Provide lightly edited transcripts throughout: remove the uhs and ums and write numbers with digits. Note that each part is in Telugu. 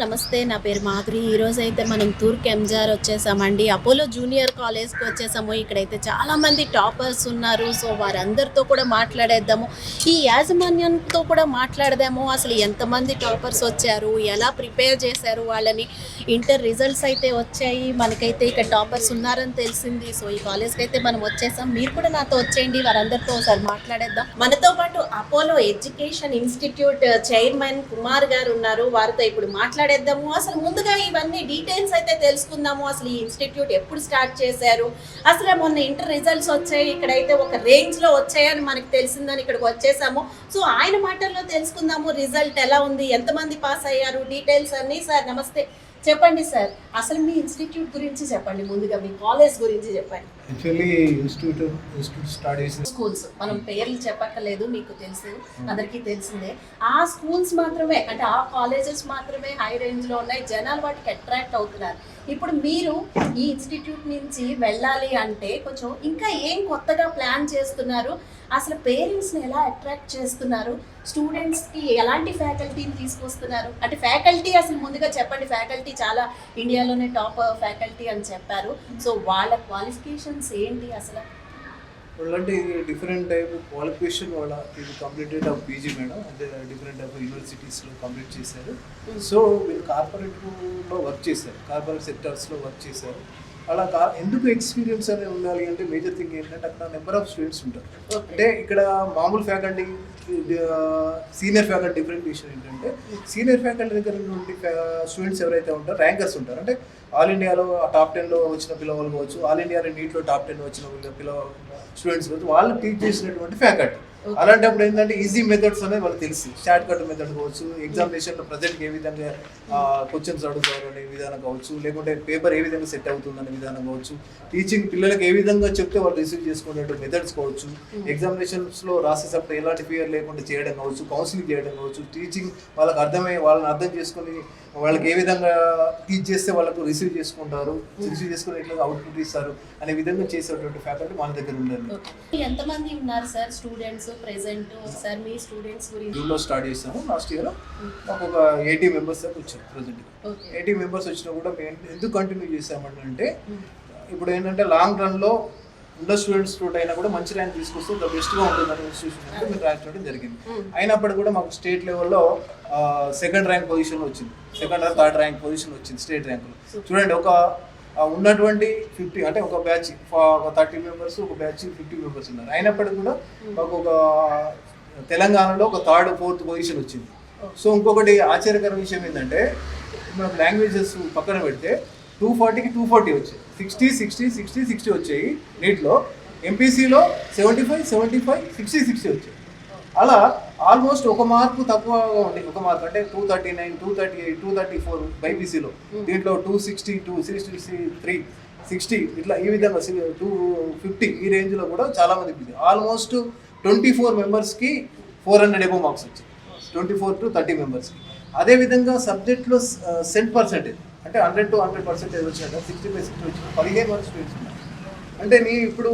నమస్తే, నా పేరు మాధురి. ఈరోజు అయితే మనం తూర్పు ఎంజార్ వచ్చేసామండి. అపోలో జూనియర్ కాలేజ్కి వచ్చేసాము. ఇక్కడైతే చాలామంది టాపర్స్ ఉన్నారు. సో వారందరితో కూడా మాట్లాడేద్దాము, ఈ యాజమాన్యంతో కూడా మాట్లాడదాము. అసలు ఎంతమంది టాపర్స్ వచ్చారు, ఎలా ప్రిపేర్ చేశారు వాళ్ళని. ఇంటర్ రిజల్ట్స్ అయితే వచ్చాయి, మనకైతే ఇక్కడ టాపర్స్ ఉన్నారని తెలిసింది. సో ఈ కాలేజ్కి అయితే మనం వచ్చేసాం. మీరు కూడా నాతో వచ్చేయండి, వారందరితో ఒకసారి మాట్లాడేద్దాం. మనతో పాటు Apollo education institute chairman Kumar గారు ఉన్నారు. వారితో ఇప్పుడు మాట్లాడేద్దాము. అసలు ముందుగా ఇవన్నీ డీటెయిల్స్ అయితే తెలుసుకుందాము. అసలు ఈ ఇన్స్టిట్యూట్ ఎప్పుడు స్టార్ట్ చేశారు, అసలు మొన్న ఇంటర్ రిజల్ట్స్ వచ్చాయి, ఇక్కడైతే ఒక రేంజ్ లో వచ్చాయని మనకు తెలిసిందని ఇక్కడికి వచ్చేసాము. సో ఆయన మాటల్లో తెలుసుకుందాము, రిజల్ట్ ఎలా ఉంది, ఎంతమంది పాస్ అయ్యారు, డీటెయిల్స్ అన్ని. సార్ నమస్తే, చెప్పండి సార్, అసలు మీ ఇన్స్టిట్యూట్ గురించి చెప్పండి, ముందుగా మీ కాలేజ్ గురించి చెప్పండి. యాక్చువల్లీ ఇన్స్టిట్యూట్ స్టార్ట్ చేసిన స్కూల్స్ మనం పేర్లు చెప్పక్కర్లేదు, మీకు తెలుసు, అందరికీ తెలిసిందే. ఆ స్కూల్స్ మాత్రమే, అంటే ఆ కాలేజెస్ మాత్రమే హై రేంజ్ లో ఉన్నాయి, జనాలు వాటికి అట్రాక్ట్ అవుతున్నారు. ఇప్పుడు మీరు ఈ ఇన్స్టిట్యూట్ నుంచి వెళ్ళాలి అంటే కొంచెం ఇంకా ఏం కొత్తగా ప్లాన్ చేస్తున్నారు, అసలు పేరెంట్స్ని ఎలా అట్రాక్ట్ చేస్తున్నారు, స్టూడెంట్స్కి ఎలాంటి ఫ్యాకల్టీని తీసుకొస్తున్నారు, అంటే ఫ్యాకల్టీ అసలు ముందుగా చెప్పండి. ఫ్యాకల్టీ చాలా ఇండియాలోనే టాప్ ఫ్యాకల్టీ అని చెప్పారు. సో వాళ్ళ క్వాలిఫికేషన్స్ ఏంటి అసలు? వాళ్ళంటే ఇది డిఫరెంట్ టైప్ క్వాలిఫికేషన్, వాళ్ళ ఇది కంప్లీటెడ్ ఆఫ్ పీజీ మేడం, అంటే డిఫరెంట్ టైప్ యూనివర్సిటీస్లో కంప్లీట్ చేశారు. సో వీళ్ళు కార్పొరేట్లో వర్క్ చేశారు, కార్పొరేట్ సెక్టర్స్లో వర్క్ చేశారు. అలా ఎందుకు ఎక్స్పీరియన్స్ అనేది ఉండాలి అంటే మేజర్ థింగ్ ఏంటంటే అక్కడ నెంబర్ ఆఫ్ స్టూడెంట్స్ ఉంటారు. అంటే ఇక్కడ మామూలు ఫ్యాకల్టీ, సీనియర్ ఫ్యాకల్టీ డిఫరెంట్ విషయం ఏంటంటే సీనియర్ ఫ్యాకల్టీ దగ్గర నుండి స్టూడెంట్స్ ఎవరైతే ఉంటారో ర్యాంకర్స్ ఉంటారు. అంటే ఆల్ ఇండియాలో టాప్ 10లో వచ్చిన పిల్లవాళ్ళు కావచ్చు, ఆల్ ఇండియాలో నీట్లో టాప్ 10 వచ్చిన స్టూడెంట్స్ కావచ్చు, వాళ్ళు టీచ్ చేసినటువంటి ఫ్యాకల్టీ. అలాంటప్పుడు ఏంటంటే ఈజీ మెథడ్స్ అనేది వాళ్ళకి తెలుసు, షార్ట్ కట్ మెథడ్ కావచ్చు, ఎగ్జామినేషన్లో ప్రజెంట్కి ఏ విధంగా క్వశ్చన్స్ అడుగుతారు అనే విధానం కావచ్చు, లేకుంటే పేపర్ ఏ విధంగా సెట్ అవుతుందనే విధానం కావచ్చు, టీచింగ్ పిల్లలకి ఏ విధంగా చెప్తే వాళ్ళు రిసీవ్ చేసుకునే మెథడ్స్ కావచ్చు, ఎగ్జామినేషన్స్లో రాసేటప్పుడు ఎలాంటి ఫియర్ లేకుండా చేయడం కావచ్చు, కౌన్సిలింగ్ చేయడం కావచ్చు, టీచింగ్ వాళ్ళకి వాళ్ళని అర్థం చేసుకొని వాళ్ళకి ఏ విధంగా టీచ్ చేస్తే వాళ్ళకు రిసీవ్ చేసుకుంటారు, రిసీవ్ చేసుకుని ఎట్లా అవుట్పుట్ ఇస్తారు అనే విధంగా చేసేటువంటి ఫ్యాకల్టీ మన దగ్గర ఉండాలి. ఎంతమంది ఉన్నారు సార్ స్టూడెంట్స్ ప్రెసెంట్? సార్ మీ స్టూడెంట్స్ గురించి జూన్లో స్టార్ట్ చేసాము, లాస్ట్ ఇయర్ మాకు ఒక 80 మెంబర్స్ దాకా వచ్చారు. ప్రెసెంట్ 80 మెంబర్స్ వచ్చినా కూడా మేము ఎందుకు కంటిన్యూ చేసామంటే ఇప్పుడు ఏంటంటే లాంగ్ రన్లో ఉన్న స్టూడెంట్స్ అయినా కూడా మంచి ర్యాంక్ తీసుకొస్తే ద బెస్ట్గా ఉంటుందని ఇన్స్టిట్యూషన్ అంటే మేము ర్యాంక్ చేయడం జరిగింది. అయినప్పటికీ కూడా మాకు స్టేట్ లెవెల్లో సెకండ్ ర్యాంక్ పొజిషన్ వచ్చింది, second or third rank position వచ్చింది స్టేట్ ర్యాంకులో. చూడండి, ఒక ఉన్నటువంటి 50 అంటే ఒక బ్యాచ్ ఒక 30 మెంబర్స్, ఒక బ్యాచ్ 50 మెంబర్స్ ఉన్నారు. అయినప్పటికీ కూడా మాకు ఒక తెలంగాణలో ఒక థర్డ్ ఫోర్త్ పొజిషన్ వచ్చింది. సో ఇంకొకటి ఆశ్చర్యకర విషయం ఏంటంటే మనకు లాంగ్వేజెస్ పక్కన పెడితే 240కి 240 వచ్చాయి, 60 60 60 60 వచ్చాయి నీట్లో. ఎంపీసీలో 75 75 60 60 వచ్చాయి. అలా ఆల్మోస్ట్ ఒక మార్కు తక్కువగా ఉంది, ఒక మార్క్ అంటే 239 238 234 బైపీసీలో. దీంట్లో 260 263 60 ఇట్లా ఈ విధంగా 250 ఈ రేంజ్లో కూడా చాలామంది ఆల్మోస్ట్ 24 మెంబర్స్కి 400 ఎబో మార్క్స్ వచ్చాయి, 24 to 30 మెంబర్స్కి. అదేవిధంగా సబ్జెక్ట్లో సెంట్ పర్సెంటేజ్ అంటే 100 to 100% వచ్చినట్టు 60/60 వచ్చిన 15 మంది స్టూడెంట్స్ ఉన్నారు. అంటే ఇప్పుడు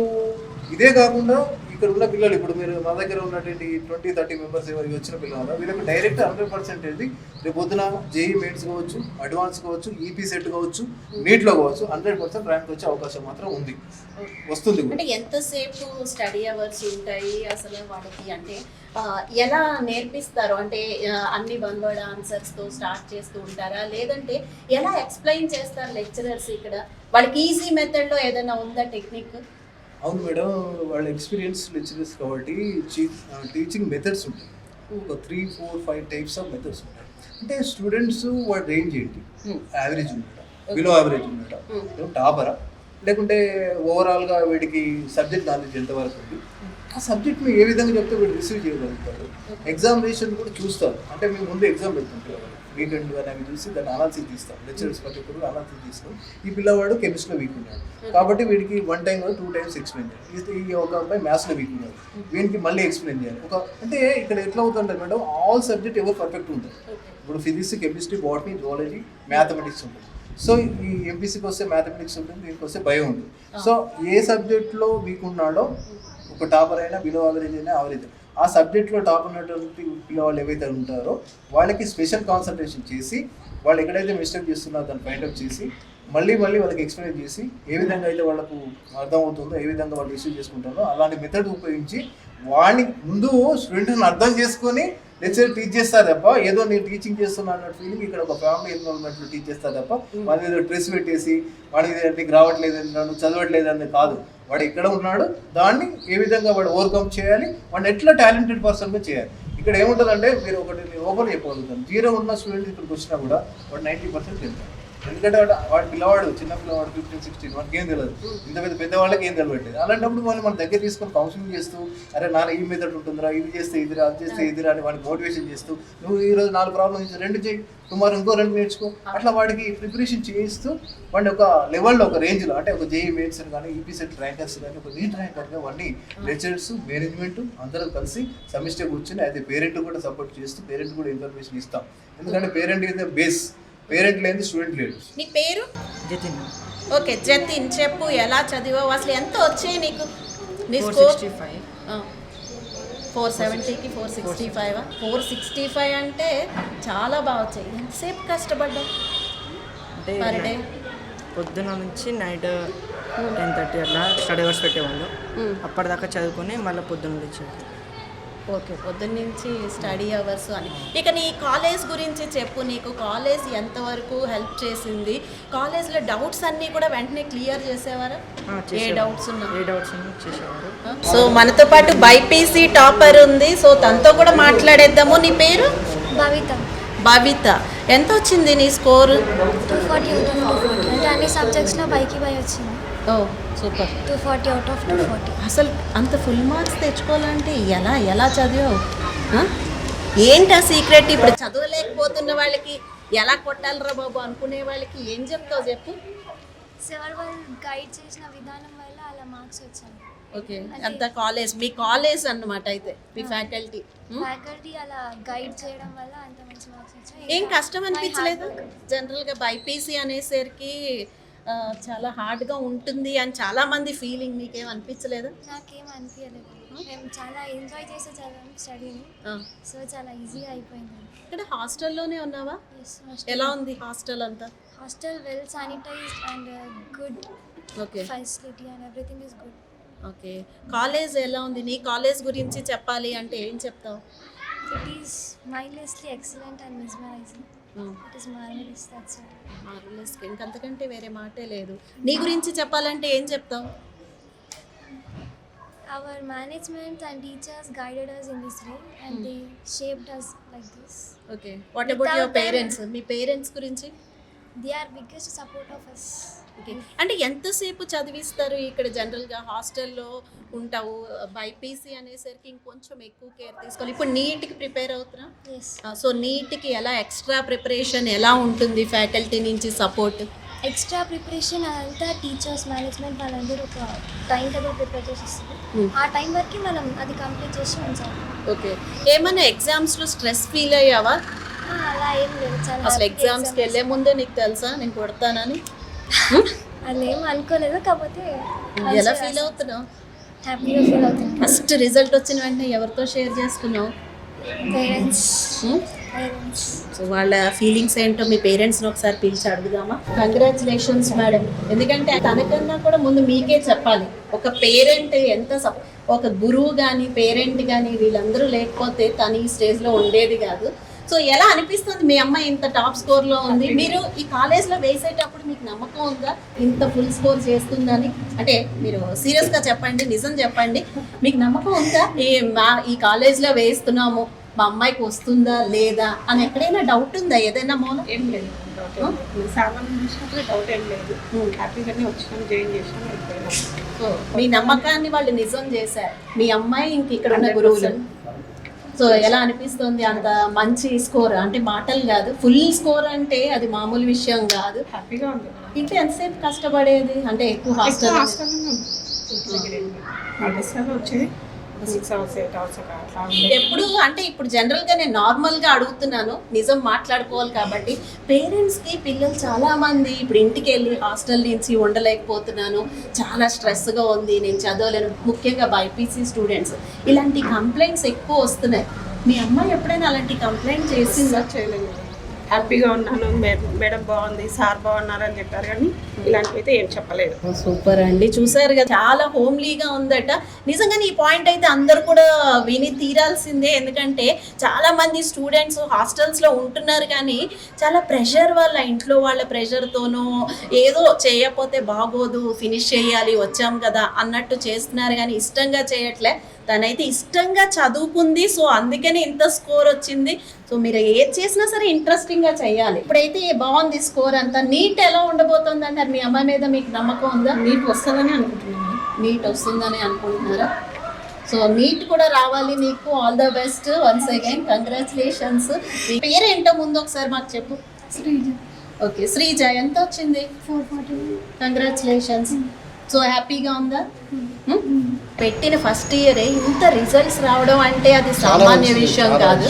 ఇదే కాకుండా ఇక్కడ ఉన్న పిల్లలు, ఇప్పుడు మీరు మా దగ్గర ఉన్నటువంటి 20-30 మెంబర్స్ ఎవరికి వచ్చిన పిల్లలు వీళ్ళకి డైరెక్ట్ 100% రేపు పొద్దున జేఈ మెయిన్స్ కావచ్చు, అడ్వాన్స్ కావచ్చు, ఈపీ సెట్ కావచ్చు, నీట్లో కావచ్చు 100% ర్యాంక్ వచ్చే అవకాశం మాత్రం ఉంది, వస్తుంది. అంటే ఎంతసేపు స్టడీ అవర్స్ ఉంటాయి అసలు వాళ్ళకి, అంటే ఎలా నేర్పిస్తారు? అంటే అన్ని వన్ వర్డ్ ఆన్సర్స్తో స్టార్ట్ చేస్తూ ఉంటారా, లేదంటే ఎలా ఎక్స్ప్లెయిన్ చేస్తారు లెక్చరర్స్? ఇక్కడ వాళ్ళకి ఈజీ మెథడ్లో ఏదైనా ఉందా టెక్నిక్? అవును మేడం, వాళ్ళ ఎక్స్పీరియన్స్ లెక్చరర్స్ కాబట్టి టీచింగ్ మెథడ్స్ ఉంటాయి. ఒక 3, 4, 5 టైప్స్ ఆఫ్ మెథడ్స్ ఉంటాయి. అంటే స్టూడెంట్స్ వాడి రేంజ్ ఏంటి, యావరేజ్ ఉన్నాడా, బిలో యావరేజ్ ఉన్నాడా, టాపరా, లేకుంటే ఓవరాల్గా వీడికి సబ్జెక్ట్ నాలెడ్జ్ ఎంతవరకు ఉంది, ఆ సబ్జెక్ట్ని ఏ విధంగా చెప్తే వీడు రిసీవ్ చేయగలుగుతాడు. ఎగ్జామినేషన్ కూడా చూస్తారు. అంటే మేము ముందు ఎగ్జామ్ పెడుతుంటాం వీకెండ్ కానీ అవి చూసి దాన్ని అనాలిసిస్ తీస్తాం. లెక్చరర్స్ ప్రతి ఒక్కరు అనాలిసిస్ తీస్తాం. ఈ పిల్లవాడు కెమిస్ట్రీలో వీక్ ఉన్నాడు కాబట్టి వీడికి 1 టైం 2 టైమ్స్ ఎక్స్ప్లెయిన్ చేయాలి. ఈ ఒక అబ్బాయి మ్యాథ్స్లో వీక్ ఉన్నాడు, వీనికి మళ్ళీ ఎక్స్ప్లెయిన్ చేయాలి. అంటే ఇక్కడ ఎట్లా అవుతుంటుంది మేడం, ఆల్ సబ్జెక్ట్ ఎవరు పర్ఫెక్ట్ ఉంటుంది. ఇప్పుడు physics, chemistry, botany, zoology, mathematics ఉంటుంది. సో ఈ ఎంపీసీకి వస్తే మ్యాథమెటిక్స్ ఉంటుంది, దీనికి వస్తే బయో ఉంటుంది. సో ఏ సబ్జెక్ట్లో వీక్ ఉన్నాడో, ఒక టాపర్ అయినా, బిలో యావరేజ్ అయినా, యావరేజ్, ఆ సబ్జెక్ట్లో టాప్ ఉన్నటువంటి పిల్లవాళ్ళు ఏవైతే ఉంటారో వాళ్ళకి స్పెషల్ కాన్సన్ట్రేషన్ చేసి వాళ్ళు ఎక్కడైతే మిస్టేక్ చేస్తున్నారో దాన్ని ఫైండ్ అవుట్ చేసి మళ్ళీ వాళ్ళకి ఎక్స్ప్లెయిన్ చేసి ఏ విధంగా అయితే వాళ్ళకు అర్థమవుతుందో, ఏ విధంగా వాళ్ళు రిసీవ్ చేసుకుంటారో అలాంటి మెథడ్ ఉపయోగించి వాడిని ముందు స్టూడెంట్ని అర్థం చేసుకొని లెక్చర్ టీచ్ చేస్తారు తప్ప ఏదో నేను టీచింగ్ చేస్తున్నా అన్నట్టు ఫీలింగ్ ఇక్కడ ఒక ఫ్యామిలీ ఇన్వాల్వ్మెంట్లో టీచ్ చేస్తారు తప్ప వాడి ఏదో స్ట్రెస్ పెట్టేసి వాడికి నీకు రావట్లేదు, నువ్వు చదవట్లేదు అనేది కాదు. వాడు ఇక్కడ ఉన్నాడు, దాన్ని ఏ విధంగా వాడు ఓవర్కమ్ చేయాలి, వాడిని ఎట్లా టాలెంటెడ్ పర్సన్గా చేయాలి. ఇక్కడ ఏముంటుందంటే మీరు ఒకటి ఓపెన్ చెప్పగలుగుతాను, 0 ఉన్న స్టూడెంట్ ఇక్కడికి వచ్చినా కూడా వాడు 90% వెళ్తాడు. ఎందుకంటే వాడు పిల్లవాడు, చిన్న పిల్లవాడు 15, 16 వాడికి ఏం తెలియదు, ఇంత పెద్దవాళ్ళకి ఏం తెలియట్లేదు. అలాంటప్పుడు వాళ్ళు మన దగ్గర తీసుకొని కౌన్సిలింగ్ చేస్తూ, అరే నాన్న ఈ మెథడ్ ఉంటుందిరా, ఇది చేస్తే ఇదిరా, అది చేస్తే ఇదిరా అని వాడికి మోటివేషన్ చేస్తూ, నువ్వు ఈరోజు 4 ప్రాబ్లమ్స్ 2 చేయి, టుమారో ఇంకో 2 నేర్చుకో, అట్లా వాడికి ప్రిపరేషన్ చేయిస్తూ వాడిని ఒక లెవెల్లో, ఒక రేంజ్లో, అంటే ఒక జేఈ మెయిన్స్ కానీ, ఈపీసెట్ ర్యాంకర్స్ కానీ, ఒక నీట్ ర్యాంకర్గా వాడిని లెక్చరర్స్, మేనేజ్మెంట్ అందరూ కలిసి సమిష్టిగా కూర్చొని అయితే పేరెంట్ కూడా సపోర్ట్ చేస్తూ పేరెంట్ కూడా ఇన్ఫర్మేషన్ ఇస్తాం. ఎందుకంటే parent is the base, parent లేదు స్టూడెంట్ లేదు. నీ పేరు? జతిన్. ఓకే జతిన్, చెప్పు ఎలా చదివావు, అసలు ఎంత వచ్చాయి నీకు? నీ స్కోర్ 465. 470కి 465. 465 అంటే చాలా బాగా వచ్చాయి. ఎంతసేపు కష్టపడ్డావు అంటే పర్ డే? పొద్దున నుంచి నైట్ 10:30 అట్లా స్టడీ అవర్స్ పెట్టేవాళ్ళు. అప్పటిదాకా చదువుకొని మళ్ళీ పొద్దున్న లేచేవాళ్ళు. ఓకే, పొద్దున్న నుంచి స్టడీ అవర్స్ అని. ఇక నీ కాలేజ్ గురించి చెప్పు. నీకు కాలేజ్ ఎంతవరకు హెల్ప్ చేసింది? కాలేజ్లో డౌట్స్ అన్నీ కూడా వెంటనే క్లియర్ చేసేవారా? ఏ డౌట్స్ ఉన్నా చేసేవారు. సో మనతో పాటు బైపీసీ టాపర్ ఉంది, సో తనతో కూడా మాట్లాడేద్దాము. నీ పేరు? భవిత. భవిత, ఎంత వచ్చింది నీ స్కోరు? 240 out of 240. అంటే అన్ని సబ్జెక్ట్స్లో బైకి బై వచ్చింది. ఓ సూపర్. 240 out of 240. అసలు అంత ఫుల్ మార్క్స్ తెచ్చుకోవాలంటే ఎలా చదివావు? ఏంటి ఆ సీక్రెట్? ఇప్పుడు చదవలేకపోతున్న వాళ్ళకి ఎలా కొట్టాలరా బాబు అనుకునే వాళ్ళకి ఏం చెప్తావు చెప్పు. సార్ వాళ్ళు గైడ్ చేసిన విధానం వల్ల అలా మార్క్స్ వచ్చాయి. ఓకే, అంత కాలేజ్, మీ కాలేజ్ అన్నమాట అయితే మీ ఫ్యాకల్టీ అలా గైడ్ చేయడం వల్ల అంత మంచి మార్క్స్ వచ్చాయి. ఏం కష్టం అనిపించలేదు? జనరల్గా బైపీసీ అనేసరికి చాలా హార్డ్గా ఉంటుంది అని చాలా మంది ఫీలింగ్, నీకేం అనిపించలేదు? నాకేం అనిపించలేదు. మేము చాలా ఎంజాయ్ చేసే చదివాము స్టడీని. సో చాలా ఈజీగా అయిపోయింది. ఇక్కడ హాస్టల్లోనే ఉన్నావా? ఎలా ఉంది హాస్టల్ అంతా? Hostel well sanitised and good. Okay, facility and everything is good. Okay, college ఎలా ఉంది? నీ కాలేజ్ గురించి చెప్పాలి అంటే ఏం చెప్తావు? It is mindlessly excellent and mesmerising. It is marvellous. That's all. Marvellous, ఇంకంతకంటే వేరే మాటే లేదు. నీ గురించి చెప్పాలంటే ఏం చెప్తావు? Our management and teachers guided us in this way and they shaped us like this. Okay, what about your parents? Me parents గురించి? They are biggest support of us. Okay, అంటే ఎంతసేపు చదివిస్తారు ఇక్కడ? జనరల్గా హాస్టల్లో ఉంటావు, బైపీసీ అనేసరికి ఇంకొంచెం ఎక్కువ కేర్ తీసుకోవాలి. ఇప్పుడు నీట్కి ప్రిపేర్ అవుతున్నా? Yes. సో నీట్కి ఎలా ఎక్స్ట్రా ప్రిపరేషన్ ఎలా ఉంటుంది ఫ్యాకల్టీ నుంచి సపోర్ట్? ఎక్స్ట్రా ప్రిపరేషన్ అంతా టీచర్స్ మేనేజ్మెంట్ వాళ్ళందరూ ఒక టైం టేబుల్ ప్రిపేర్ చేసి ఇస్తారు. ఆ టైం వరకు మనం అది కంప్లీట్ చేసి ఉంచాలి. ఓకే, ఏమైనా ఎగ్జామ్స్లో స్ట్రెస్ ఫీల్ అయ్యావా? అలా ఏం లేదు. చాలా అసలు ఎగ్జామ్స్కి వెళ్ళే ముందే నీకు తెలుసా నేను కొడతానని? అలా ఏం అనుకోలేదు. కాకపోతే ఎలా ఫీల్ అవుతున్నావు? హ్యాపీగా ఫీల్ అవుతుంది. ఫస్ట్ రిజల్ట్ వచ్చిన వెంటనే ఎవరితో షేర్ చేసుకున్నావు? పేరెంట్స్. సో వాళ్ళ ఫీలింగ్స్ ఏంటో మీ పేరెంట్స్ని ఒకసారి పిలిచి అడుగుదామా? Congratulations madam. ఎందుకంటే తనకన్నా కూడా ముందు మీకే చెప్పాలి. ఒక పేరెంట్ ఎంత ఒక గురువు కానీ పేరెంట్ కానీ వీళ్ళందరూ లేకపోతే తను ఈ స్టేజ్లో ఉండేది కాదు. సో ఎలా అనిపిస్తుంది? మీ అమ్మాయి ఇంత టాప్ స్కోర్లో ఉంది. మీరు ఈ కాలేజ్లో వేసేటప్పుడు మీకు నమ్మకం ఉందా ఇంత ఫుల్ స్కోర్ చేస్తుందని? అంటే మీరు సీరియస్గా చెప్పండి, నిజం చెప్పండి, మీకు నమ్మకం ఉందా ఈ కాలేజ్లో వేస్తున్నాము మా అమ్మాయికి వస్తుందా లేదా అని ఎక్కడైనా డౌట్ ఉందా ఏదైనా మౌన? ఏం లేదు, డౌట్ ఏం లేదు. సామాన్లు చూసినప్పుడు డౌట్ ఏం లేదు. హ్యాపీగానే వచ్చినాం, జాయిన్ చేసినాం, వెళ్ళిపోయినాం. సో మీ నమ్మకాన్ని వాళ్ళు నిజం చేశారు. మీ అమ్మాయి ఇంక ఇక్కడ ఉన్న గురువులు. సో ఎలా అనిపిస్తుంది అంత మంచి స్కోర్? అంటే మాటలు కాదు, ఫుల్ స్కోర్ అంటే అది మామూలు విషయం కాదు. హ్యాపీగా ఉంది. ఇంట్లో ఎంతసేపు కష్టపడేది? అంటే ఎక్కువ హాస్టల్ హాస్టల్లో వచ్చేది 6 hours 8 hours అట్లా ఉండేది. ఎప్పుడు అంటే ఇప్పుడు జనరల్గా నేను నార్మల్గా అడుగుతున్నాను, నిజం మాట్లాడుకోవాలి కాబట్టి. పేరెంట్స్కి పిల్లలు చాలామంది ఇప్పుడు ఇంటికి వెళ్ళి హాస్టల్ నుంచి ఉండలేకపోతున్నాను, చాలా స్ట్రెస్గా ఉంది, నేను చదవలేను, ముఖ్యంగా బైపీసీ స్టూడెంట్స్ ఇలాంటి కంప్లైంట్స్ ఎక్కువ వస్తున్నాయి. మీ అమ్మాయి ఎప్పుడైనా అలాంటి కంప్లైంట్ చేసిందా? చేయలేదు. హ్యాపీగా ఉన్నాను, మేడం బాగుంది, సార్ బాగున్నారు అని చెప్పారు, కానీ ఇలాంటివి అయితే ఏం చెప్పలేదు. సూపర్ అండి, చూసారు కదా చాలా హోమ్లీగా ఉందట. నిజంగానే ఈ పాయింట్ అయితే అందరు కూడా విని తీరాల్సిందే. ఎందుకంటే చాలా మంది స్టూడెంట్స్ హాస్టల్స్లో ఉంటున్నారు కానీ చాలా ప్రెషర్ వల్ల, ఇంట్లో వాళ్ళ ప్రెషర్తోనూ ఏదో చేయకపోతే బాగోదు, ఫినిష్ చేయాలి, వచ్చాం కదా అన్నట్టు చేస్తున్నారు కానీ ఇష్టంగా చేయట్లే. తనైతే ఇష్టంగా చదువుకుంది, సో అందుకని ఇంత స్కోర్ వచ్చింది. సో మీరు ఏది చేసినా సరే ఇంట్రెస్టింగ్గా చేయాలి. ఇప్పుడైతే బాగుంది స్కోర్ అంతా. నీట్ ఎలా ఉండబోతుంది అంటారు? మీ అమ్మాయి మీద మీకు నమ్మకం ఉందా? నీట్ వస్తుందని అనుకుంటున్నాను. నీట్ వస్తుందని అనుకుంటున్నారా? సో నీట్ కూడా రావాలి నీకు. All the best once again, congratulations. మీ పేరేంటో ముందు ఒకసారి మాకు చెప్పు. శ్రీజ. ఓకే శ్రీజ, ఎంత వచ్చింది? 440. కంగ్రాచులేషన్స్. సో హ్యాపీగా ఉందా? పెట్టిన ఫస్ట్ ఇయరే ఇంత రిజల్ట్స్ రావడం అంటే అది సామాన్య విషయం కాదు.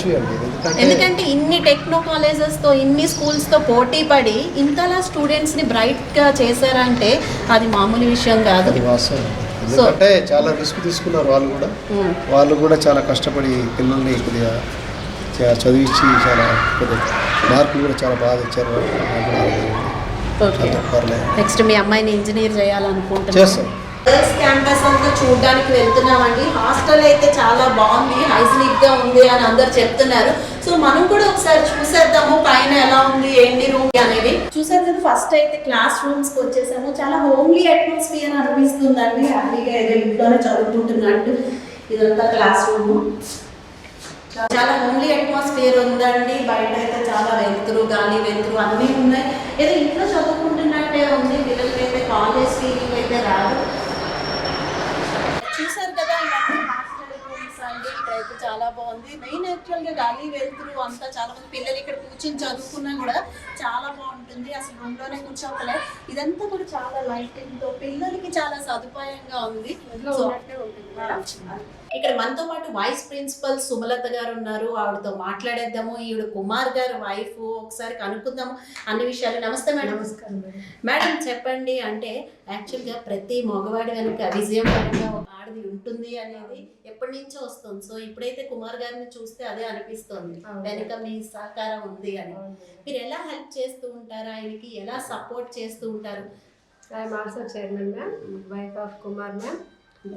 ఎందుకంటే ఇన్ని టెక్నో కాలేజెస్తో, ఇన్ని స్కూల్స్తో పోటీ పడి ఇంతలా స్టూడెంట్స్ని బ్రైట్గా చేశారంటే అది మామూలు విషయం కాదు. ఎందుకంటే చాలా రిస్క్ తీసుకున్నారు వాళ్ళు కూడా చాలా కష్టపడి పిల్లల్ని కొద్దిగా చదివించి చాలా కొద్దిగా మార్కులు కూడా చాలా బాగా ఇచ్చారు. ఓకే, నెక్స్ట్ మీ అమ్మాయిని ఇంజనీర్ చేయాలనుకుంటున్నాను. చేస్తాం. గర్ల్స్ క్యాంపస్ అంతా చూడడానికి వెళ్తున్నామండి. హాస్టల్ అయితే చాలా బాగుంది, హైజీనిక్గా ఉంది అని అందరు చెప్తున్నారు. సో మనం కూడా ఒకసారి చూసేద్దాము పైన ఎలా ఉంది, ఏంటి రూమ్ అనేది. చూసారు కదా, ఫస్ట్ అయితే క్లాస్ రూమ్స్కి వచ్చేసాము. చాలా హోమ్లీ అట్మాస్ఫియర్ అనిపిస్తుందండి, హ్యాపీగా ఏదో ఇంట్లోనే చదువుకుంటున్నట్టు. ఇదంతా క్లాస్ రూమ్, చాలా హోమ్లీ అట్మాస్ఫియర్ ఉందండి. బయట అయితే చాలా వెలుతురు, గాలి వెలుతురు అన్నీ ఉన్నాయి. ఏదో ఇంట్లో చదువుకుంటున్నట్టే ఉంది. పిల్లలకి అయితే కాలేజ్ ఫీలింగ్ అయితే రాదు. చూసారు కదా, ఇవన్నీ హాస్టల్ రూమ్స్ అండి. ఇక్కడైతే చాలా బాగుంది. మెయిన్ యాక్చువల్గా గాలి వెలుతురు అంతా, చాలా మంది పిల్లలు ఇక్కడ కూర్చొని చదువుకున్నా కూడా చాలా బాగుంటుంది. అసలు రూమ్లోనే కూర్చోకలే. ఇదంతా కూడా చాలా లైటింగ్తో పిల్లలకి చాలా సదుపాయంగా ఉంది. ఇక్కడ మనతో పాటు వైస్ ప్రిన్సిపల్ సుమలత గారు ఉన్నారు. ఆవిడతో మాట్లాడేద్దాము. ఈవిడ కుమార్ గారు వైఫ్, ఒకసారి కనుక్కుందాము అన్ని విషయాలు. నమస్తే మేడం. నమస్కారం మేడం. మేడం చెప్పండి, అంటే యాక్చువల్గా ప్రతి మగవాడి వెనుక విజయం పరంగా ఒక ఆడది ఉంటుంది అనేది ఎప్పటి నుంచో వస్తుంది. సో ఇప్పుడైతే కుమార్ గారిని చూస్తే అదే అనిపిస్తుంది, వెనుక మీ సహకారం ఉంది అని. మీరు ఎలా హెల్ప్ చేస్తూ ఉంటారు ఆయనకి, ఎలా సపోర్ట్ చేస్తూ ఉంటారు? I'm also chairman ma'am, wife of Kumar ma'am.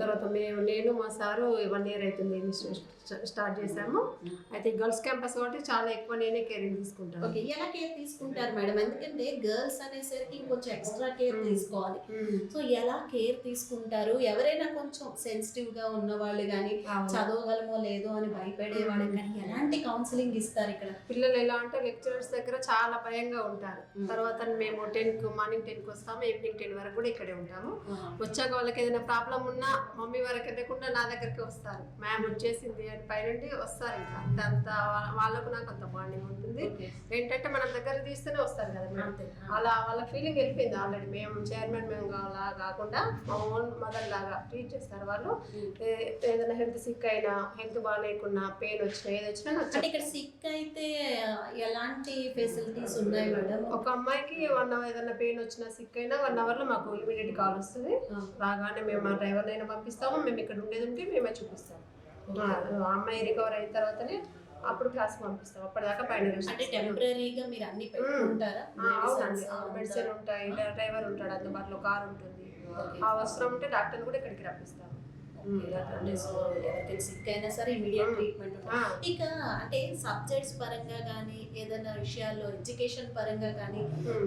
తర్వాత నేను మా సారు 1 year అవుతుంది స్టార్ట్ చేశాము. అయితే గర్ల్స్ క్యాంపస్ కాబట్టి చాలా ఎక్కువ నేనే కేరింగ్ తీసుకుంటాను. ఓకే, ఎలా కేర్ తీసుకుంటారు మేడం? ఎందుకంటే గర్ల్స్ అనేసరికి ఇంకొంచెం ఎక్స్ట్రా కేర్ తీసుకోవాలి. సో ఎలా కేర్ తీసుకుంటారు? ఎవరైనా కొంచెం సెన్సిటివ్గా ఉన్న వాళ్ళు కానీ, చదవగలమో లేదో అని భయపడే వాళ్ళకి కానీ ఎలాంటి కౌన్సిలింగ్ ఇస్తారు ఇక్కడ? పిల్లలు ఎలా అంటే లెక్చరర్స్ దగ్గర చాలా భయంగా ఉంటారు. తర్వాత మేము మార్నింగ్ 10కి వస్తాము, ఈవినింగ్ 10 వరకు కూడా ఇక్కడే ఉంటాము. వచ్చాక వాళ్ళకి ఏదైనా ప్రాబ్లం ఉన్నా మమ్మీ వరకు వెళ్ళకుండా నా దగ్గరికి వస్తారు. మ్యామ్ వచ్చేసింది అని పైనుండి వస్తారు. ఇంకా అంత వాళ్ళకు నాకు అంత బాండింగ్ ఉంటుంది. ఏంటంటే మనం దగ్గర తీస్తూనే వస్తారు కదా మేడం, అలా వాళ్ళ ఫీలింగ్ వెళ్ళిపోయింది ఆల్రెడీ. మేము చైర్మన్ మేము అలా కాకుండా మా ఓన్ మదర్ లాగా ట్రీట్ చేస్తారు వాళ్ళు. ఏదైనా హెల్త్ సిక్ అయినా, హెల్త్ బాగాలేకున్నా, పెయిన్ వచ్చినా, ఏది వచ్చినా నాకు. అంటే ఇక్కడ సిక్ అయితే ఎలాంటి ఫెసిలిటీస్ ఉన్నాయి మేడం? ఒక అమ్మాయికి 1 hour ఏదైనా పెయిన్ వచ్చినా, సిక్ అయినా 1 hourలో మాకు ఇమీడియట్ కాల్ వస్తుంది. రాగానే మేము మా డ్రైవర్ అయినా పంపిస్తాము, మేము ఇక్కడ ఉండేది ఉంటే మేమే చూపిస్తాము. ఆ అమ్మాయి రికవర్ అయిన తర్వాతనే అప్పుడు క్లాస్కి పంపిస్తాం. అప్పటిదాకా పైన అంటే టెంపరీగా మీరు అన్ని పెట్టుకుంటారా? అవునండి, మెడిసిన్ ఉంటాయి, డ్రైవర్ ఉంటాడు అందుబాటులో, కార్ ఉంటుంది. అవసరం ఉంటే డాక్టర్ని కూడా ఇక్కడికి రప్పిస్తాం. సిక్ అయినా సరే ఇమీడియట్ ట్రీట్మెంట్ ఉంటుంది. ఇక అంటే సబ్జెక్ట్స్ పరంగా కానీ, ఏదైనా విషయాల్లో ఎడ్యుకేషన్ పరంగా కానీ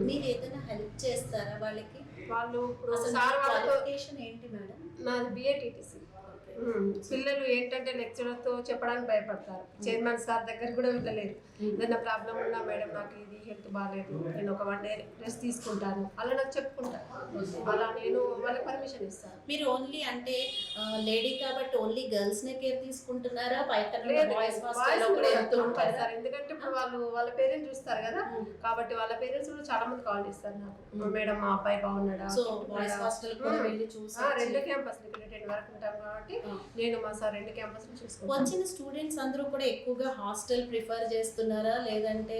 మీరు ఏదైనా హెల్ప్ చేస్తారా వాళ్ళకి? వాళ్ళు ఇప్పుడు క్వాలిఫికేషన్ ఏంటి మేడం? నాది BA TTC. పిల్లలు ఏంటంటే లెక్చరర్తో చెప్పడానికి భయపడతారు. చైర్మన్ సార్ దగ్గర కూడా వెళ్ళలేరు. ఏదైనా ప్రాబ్లం ఉన్నా మేడం నాకు ఇది హెల్త్ బాగాలేదు, నేను ఒక 1 day రెస్ట్ తీసుకుంటాను అలా నాకు చెప్పుకుంటాను. అలా నేను వాళ్ళకి పర్మిషన్ ఇస్తాను. మీరు ఓన్లీ అంటే లేడీ కాబట్టి ఓన్లీ గర్ల్స్ నే కేర్ తీసుకుంటున్నారా? బయట బాయ్స్ సార్ ఎందుకంటే ఇప్పుడు వాళ్ళ పేరెంట్స్ చూస్తారు కదా, కాబట్టి వాళ్ళ పేరెంట్స్ కూడా చాలా మంది కాల్ చేస్తారు నాకు, మేడం మా అబ్బాయి బాగున్నాడా. సో బాయ్స్ హాస్టల్ కూడా వెళ్ళి చూసి 2 క్యాంపస్ ఇక్కడ 10 వరకు ఉంటాం కాబట్టి నేను మా సార్ 2 క్యాంపస్ చూసుకుంటాను. వచ్చిన స్టూడెంట్స్ అందరూ కూడా ఎక్కువగా హాస్టల్ ప్రిఫర్ చేస్తున్నారా లేదంటే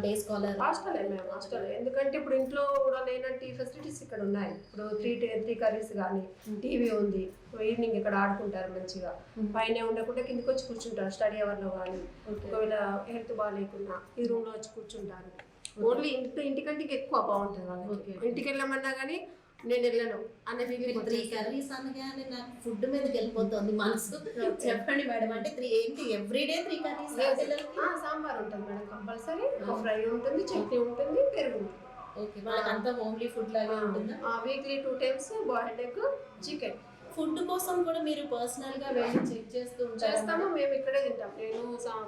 డే స్కాలర్? హాస్టల్ మేము హాస్టల్, ఎందుకంటే ఇప్పుడు ఇంట్లో కూడా లేనంటే ఫెసిలిటీస్ ఇక్కడ ఉన్నాయి. ఇప్పుడు 3 కర్రీస్ కానీ, టీవీ ఉంది, ఈవినింగ్ ఇక్కడ ఆడుకుంటారు మంచిగా. పైన ఉండకుండా కిందకి వచ్చి కూర్చుంటారు స్టడీ అవర్లో కానీ, ఒకవేళ హెల్త్ బాగాలేకున్నా ఈ రూమ్లో వచ్చి కూర్చుంటారు. ఓన్లీ ఇంటికంటే ఎక్కువ బాగుంటుంది వాళ్ళకి. ఇంటికి వెళ్ళమన్నా కానీ నేను వెళ్ళను అనే ఫీలింగ్. 3 కర్రీస్ అనగానే నాకు ఫుడ్ మీదకి వెళ్ళిపోతుంది మనసు. చెప్పండి మేడం, అంటే 3 ఏంటి ఎవ్రీడే 3 కర్రీస్? సాంబార్ ఉంటుంది మేడం కంపల్సరీ, ఫ్రై ఉంటుంది, చట్నీ ఉంటుంది, పెరుగు ఉంటుంది. ఓకే, వాళ్ళకంతా హోమ్లీ ఫుడ్ లాగా ఉంటుందా? Weekly 2 times boiled egg, chicken. Food కోసం కూడా మీరు పర్సనల్ గా వెళ్ళి చెక్ చేస్తూ చేస్తాము. మేము ఇక్కడే తింటాం. నేను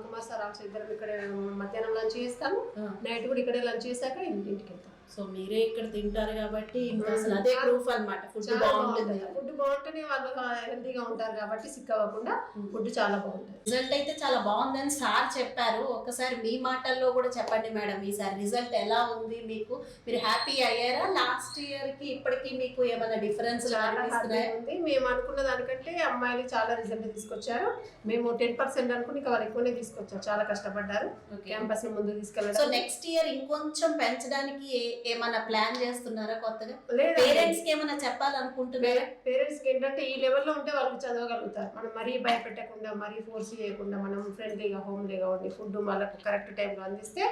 కుమార్ సార్ ఇద్దరం ఇక్కడే మధ్యాహ్నం లంచ్ చేస్తాము, నైట్ కూడా ఇక్కడే లంచ్ చేశాక ఇంటికి వెళ్తాం. సో మీరే ఇక్కడ తింటారు కాబట్టి ఇంకా అసలు అదే ప్రూఫ్ అన్నమాట. ఫుడ్ బాగుంటుంది, ఫుడ్ బాగుంటేనే వాళ్ళు హెల్తీగా ఉంటారు కాబట్టి సిక్ అవ్వకుండా ఫుడ్ చాలా బాగుంటుంది. రిజల్ట్ అయితే చాలా బాగుందని సార్ చెప్పారు. ఒకసారి మీ మాటల్లో కూడా చెప్పండి మేడం, ఈసారి రిజల్ట్ ఎలా ఉంది మీకు? మీరు హ్యాపీ అయ్యారా? లాస్ట్ ఇయర్ కి ఇప్పటికి మీకు ఏమైనా డిఫరెన్స్ ఉంది? మేము అనుకున్న దానికంటే అమ్మాయిలు చాలా రిజల్ట్ తీసుకొచ్చారు. మేము 10% అనుకుని ఇంకా వాళ్ళు ఎక్కువనే తీసుకొచ్చారు. చాలా కష్టపడ్డారు క్యాంపస్ ని ముందు తీసుకెళ్ళడం. సో నెక్స్ట్ ఇయర్ ఇంకొంచెం పెంచడానికి ఏమైనా ప్లాన్ చేస్తున్నారా కొత్తగా? పేరెంట్స్ కి ఏమైనా చెప్పాలనుకుంటున్నారా? పేరెంట్స్ కి ఏంటంటే ఈ లెవెల్లో ఉంటే వాళ్ళు చదవగలుగుతారు. మనం మరీ భయపెట్టకుండా, మరీ ఫోర్స్ చేయకుండా, మనం ఫ్రెండ్లీగా హోమ్లీగా ఉండి ఫుడ్ వాళ్ళకి కరెక్ట్ టైంలో అందిస్తే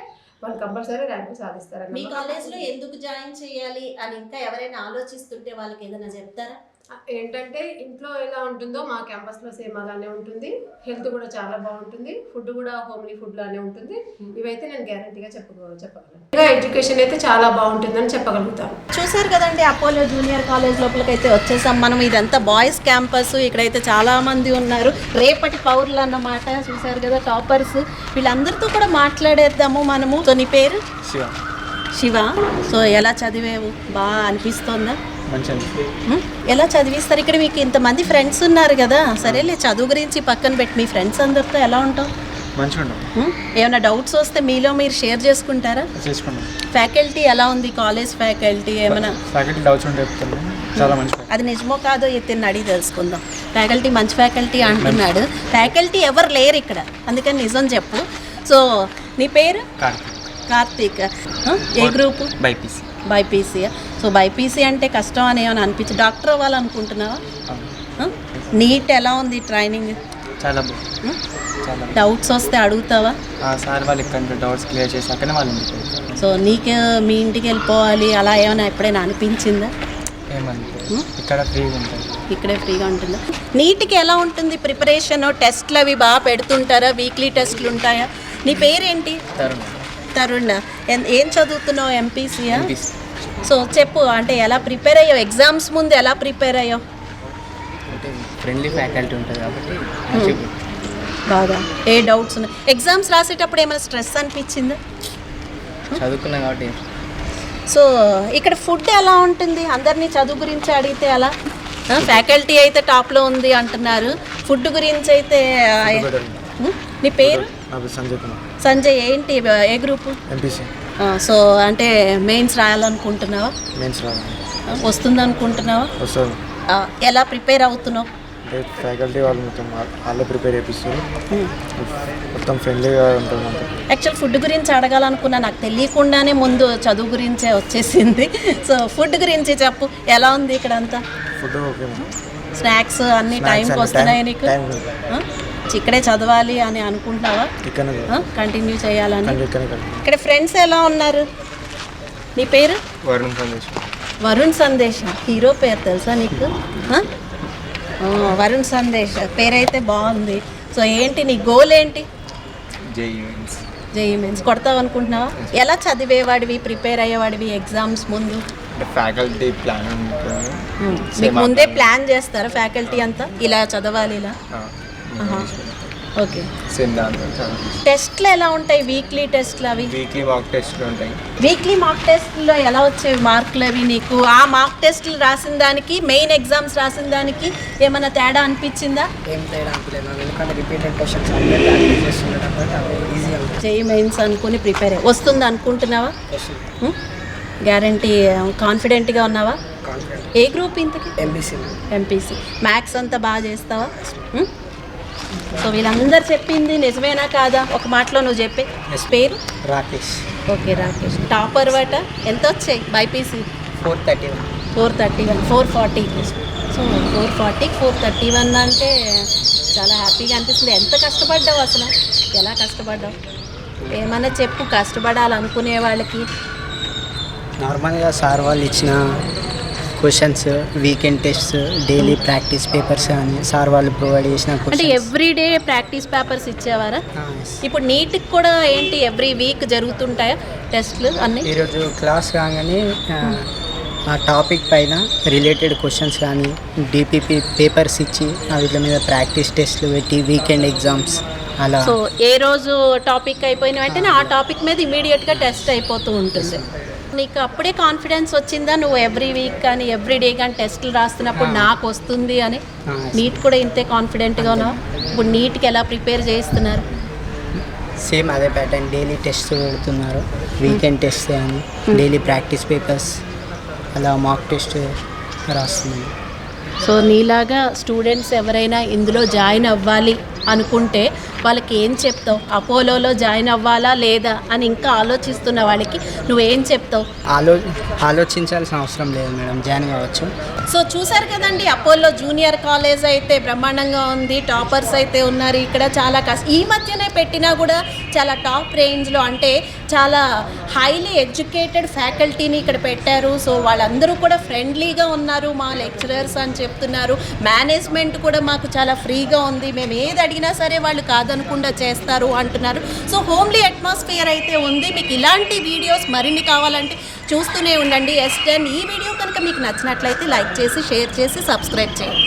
వాళ్ళు కంపల్సరీ ర్యాంక్ సాధిస్తారు. మీ కాలేజ్ లో ఎందుకు జాయిన్ చేయాలి అని ఇంకా ఎవరైనా ఆలోచిస్తుంటే వాళ్ళకి ఏదైనా చెప్తారా? ఏంటంటే ఇంట్లో ఎలా ఉంటుందో మా క్యాంపస్లో సేమ్ అలానే ఉంటుంది. హెల్త్ కూడా చాలా బాగుంటుంది, ఫుడ్ కూడా హోమ్లీ ఫుడ్ లానే ఉంటుంది. ఇవైతే నేను గ్యారంటీగా చెప్పగలను. ఎడ్యుకేషన్ అయితే చాలా బాగుంటుందని చెప్పగలుగుతాను. చూసారు కదండి, అపోలో జూనియర్ కాలేజ్ లోపలికి అయితే వచ్చేసాం మనం. ఇదంతా బాయ్స్ క్యాంపస్. ఇక్కడైతే చాలా మంది ఉన్నారు, రేపటి పౌరులు అన్నమాట. చూసారు కదా టాపర్స్, వీళ్ళందరితో కూడా మాట్లాడేద్దాము మనము. సో నీ పేరు? శివ. సో ఎలా చదివేవు? బాగా అనిపిస్తుందా? ఎలా చదివిస్తారు? ఇక్కడ మీకు ఇంతమంది ఫ్రెండ్స్ ఉన్నారు కదా, సరేలే చదువు గురించి పక్కన పెట్టి మీ ఫ్రెండ్స్ అందరితో ఎలా ఉంటావు? ఏమైనా డౌట్స్ వస్తే మీలో మీరు షేర్ చేసుకుంటారా? ఫ్యాకల్టీ ఎలా ఉంది? కాలేజ్ ఫ్యాకల్టీ ఏమైనా అది నిజమో కాదో ఇతన్ని అడిగి తెలుసుకుందాం. ఫ్యాకల్టీ మంచి ఫ్యాకల్టీ అంటున్నాడు. ఫ్యాకల్టీ ఎవరు లేరు ఇక్కడ, అందుకని నిజం చెప్పు. సో నీ పేరు? కార్తీక్. ఏ గ్రూపు? బైపీసీ. సో బైపీసీ అంటే కష్టం అని ఏమైనా అనిపించి డాక్టర్ అవ్వాలనుకుంటున్నావా? నీట్ ఎలా ఉంది ట్రైనింగ్? చాలా డౌట్స్ వస్తే అడుగుతావా? సార్ వాళ్ళు ఇక్కడ డౌట్స్ క్లియర్ చేశాకనే వాళ్ళు. సో నీకు మీ ఇంటికి వెళ్ళిపోవాలి అలా ఏమైనా ఎప్పుడైనా అనిపించిందా? ఇక్కడ ఫ్రీగా ఉంటుంది. ఇక్కడే ఫ్రీగా ఉంటుందా? నీట్కి ఎలా ఉంటుంది ప్రిపరేషన్? టెస్ట్లు అవి బాగా పెడుతుంటారా? వీక్లీ టెస్ట్లు ఉంటాయా? నీ పేరేంటి? తరుణ్. ఏం చదువుతున్నావు? ఎంపీసీయా? సో చెప్పు, అంటే ఎలా ప్రిపేర్ అయ్యావు? ఎగ్జామ్స్ ముందు ఎలా ప్రిపేర్ అయ్యావు? అంటే ఫ్రెండ్లీ ఫ్యాకల్టీ ఉంటుంది కాబట్టి బాగా. ఏ డౌట్స్ ఉన్నాయి? ఎగ్జామ్స్ రాసేటప్పుడు ఏమైనా స్ట్రెస్ అనిపించిందా? చదువుకున్నా కాబట్టి. సో ఇక్కడ ఫుడ్ ఎలా ఉంటుంది? అందరినీ చదువు గురించి అడిగితే అలా. ఫ్యాకల్టీ అయితే టాప్లో ఉంది అంటున్నారు, ఫుడ్ గురించి అయితే. నీ పేరు? సంజయ్. ఏంటి ఏ గ్రూపు? ఎంపీసీ. సో అంటే మెయిన్స్ రాయాలనుకుంటున్నావా? వస్తుంది అనుకుంటున్నావా? ఎలా ప్రిపేర్ అవుతున్నావు? ఫ్యాకల్టీ వాళ్ళు మొత్తం వాళ్ళే ప్రిపేర్ చేపిస్తారు, మొత్తం ఫ్రెండ్లీగా ఉంటుంది. యాక్చువల్ ఫుడ్ గురించి అడగాలనుకున్నా, నాకు తెలియకుండానే ముందు చదువు గురించే వచ్చేసింది. సో ఫుడ్ గురించి చెప్పు, ఎలా ఉంది ఇక్కడ అంతా? Food okay. స్నాక్స్ అన్ని టైంకి వస్తున్నాయి నీకు? ఇక్కడే చదవాలి అని అనుకుంటున్నావా? కంటిన్యూ చేయాలని? ఇక్కడ ఫ్రెండ్స్ ఎలా ఉన్నారు? నీ పేరు? వరుణ్ సందేశ్. హీరో పేరు తెలుసా నీకు? వరుణ్ సందేశ్ పేరైతే బాగుంది. సో ఏంటి నీ గోల్ ఏంటి? జేఈఈ మెయిన్స్ కొడతావు అనుకుంటున్నావా? ఎలా చదివేవాడివి, ప్రిపేర్ అయ్యేవాడివి ఎగ్జామ్స్ ముందు? అంటే ఫ్యాకల్టీ ప్లాన్ ఉంటుంది. మీకు ముందే ప్లాన్ చేస్తారా ఫ్యాకల్టీ అంతా ఇలా చదవాలి ఇలా? ఓకే. సేమ్ దాంట్లో చదివిస్తాం. టెస్ట్లు ఎలా ఉంటాయి? వీక్లీ టెస్ట్లు అవి? వీక్లీ మాక్ టెస్ట్లు ఉంటాయి. వీక్లీ మార్క్ టెస్ట్లో ఎలా వచ్చేవి మార్కులు అవి నీకు? ఆ మార్క్ టెస్ట్లు రాసిన దానికి మెయిన్ ఎగ్జామ్స్ రాసిన దానికి ఏమైనా తేడా అనిపించిందా? ఏం తేడా అనిపించలేదు మ్యామ్, ఎందుకంటే రిపీటెడ్ క్వశ్చన్స్ అన్నీ ప్రాక్టీస్ చేస్తుండటం వల్ల ఈజీగా ఉంటుంది. జేఈ మెయిన్స్ అనుకుని ప్రిపేర్ వస్తుంది అనుకుంటున్నావా? గ్యారంటీ కాన్ఫిడెంట్గా ఉన్నావా? కాన్ఫిడెంట్. ఏ గ్రూప్ ఇంతకి? ఎంబీసీ. ఎంపీసీ. మ్యాథ్స్ అంతా బాగా చేస్తావా? సో వీళ్ళందరూ చెప్పింది నిజమేనా కాదా? ఒక మాటలో నువ్వు చెప్పే. పేరు? రాకేష్. ఓకే రాకేష్. టాపర్ వాట ఎంత వచ్చాయి బైపీసీ? 431. 431, 440. సో 440, 431 అంటే చాలా హ్యాపీగా అనిపిస్తుంది. ఎంత కష్టపడ్డావు అసలు? ఎలా కష్టపడ్డావు? ఏమన్నా చెప్పు కష్టపడాలనుకునే వాళ్ళకి. నార్మల్గా సార్ వాళ్ళు ఇచ్చిన questions, weekend tests, daily practice papers అని సార్ వాళ్ళు ప్రొవైడ్ చేసిన అంటే క్వశ్చన్స్. ఎవ్రీడే ప్రాక్టీస్ పేపర్స్ ఇచ్చేవారా? ఇప్పుడు నీట్కి కూడా ఏంటి ఎవ్రీ వీక్ జరుగుతుంటాయా టెస్ట్లు అన్నీ? ఈరోజు క్లాస్ కాగానే ఆ టాపిక్ పైన రిలేటెడ్ క్వశ్చన్స్ కానీ డిపిపి పేపర్స్ ఇచ్చి వీటి మీద ప్రాక్టీస్ టెస్ట్లు పెట్టి వీకెండ్ ఎగ్జామ్స్ అలా. సో ఏ రోజు టాపిక్ అయిపోయిన వెంటనే ఆ టాపిక్ మీద ఇమీడియట్గా టెస్ట్ అయిపోతూ ఉంటుంది. నీకు అప్పుడే కాన్ఫిడెన్స్ వచ్చిందా నువ్వు ఎవ్రీ వీక్ కానీ ఎవ్రీ డే కానీ టెస్టులు రాస్తున్నప్పుడు నాకు వస్తుంది అని? నీట్ కూడా ఇంతే కాన్ఫిడెంట్గా ఉన్నావు? ఇప్పుడు నీట్కి ఎలా ప్రిపేర్ చేస్తున్నారు? సేమ్ అదే ప్యాటర్న్, డైలీ టెస్ట్ పెడుతున్నారు, వీకెండ్ టెస్ట్ అని, డైలీ ప్రాక్టీస్ పేపర్స్ అలా మాక్ టెస్ట్ రాస్తున్నాను. సో నీలాగా స్టూడెంట్స్ ఎవరైనా ఇందులో జాయిన్ అవ్వాలి అనుకుంటే వాళ్ళకి ఏం చెప్తావు? అపోలోలో జాయిన్ అవ్వాలా లేదా అని ఇంకా ఆలోచిస్తున్న వాళ్ళకి నువ్వేం చెప్తావు? ఆలోచించాల్సిన అవసరం లేదు మేడం, జాయిన్ అవ్వచ్చు. సో చూసారు కదండి, అపోలో జూనియర్ కాలేజ్ అయితే బ్రహ్మాండంగా ఉంది. టాపర్స్ అయితే ఉన్నారు ఇక్కడ. చాలా ఈ మధ్యనే పెట్టినా కూడా చాలా టాప్ రేంజ్లో, అంటే చాలా హైలీ ఎడ్యుకేటెడ్ ఫ్యాకల్టీని ఇక్కడ పెట్టారు. సో వాళ్ళందరూ కూడా ఫ్రెండ్లీగా ఉన్నారు, మా లెక్చరర్స్ అని చెప్తున్నారు. మేనేజ్మెంట్ కూడా మాకు చాలా ఫ్రీగా ఉంది, మేము ఏది అడిగినా సరే వాళ్ళు కాదనకుండా చేస్తారు అంటున్నారు. సో హోమ్లీ అట్మాస్ఫియర్ అయితే ఉంది. మీకు ఇలాంటి వీడియోస్ మరిన్ని కావాలంటే చూస్తూనే ఉండండి S10. ఈ వీడియో కనుక మీకు నచ్చినట్లయితే లైక్ చేసి, షేర్ చేసి, సబ్స్క్రైబ్ చేయండి.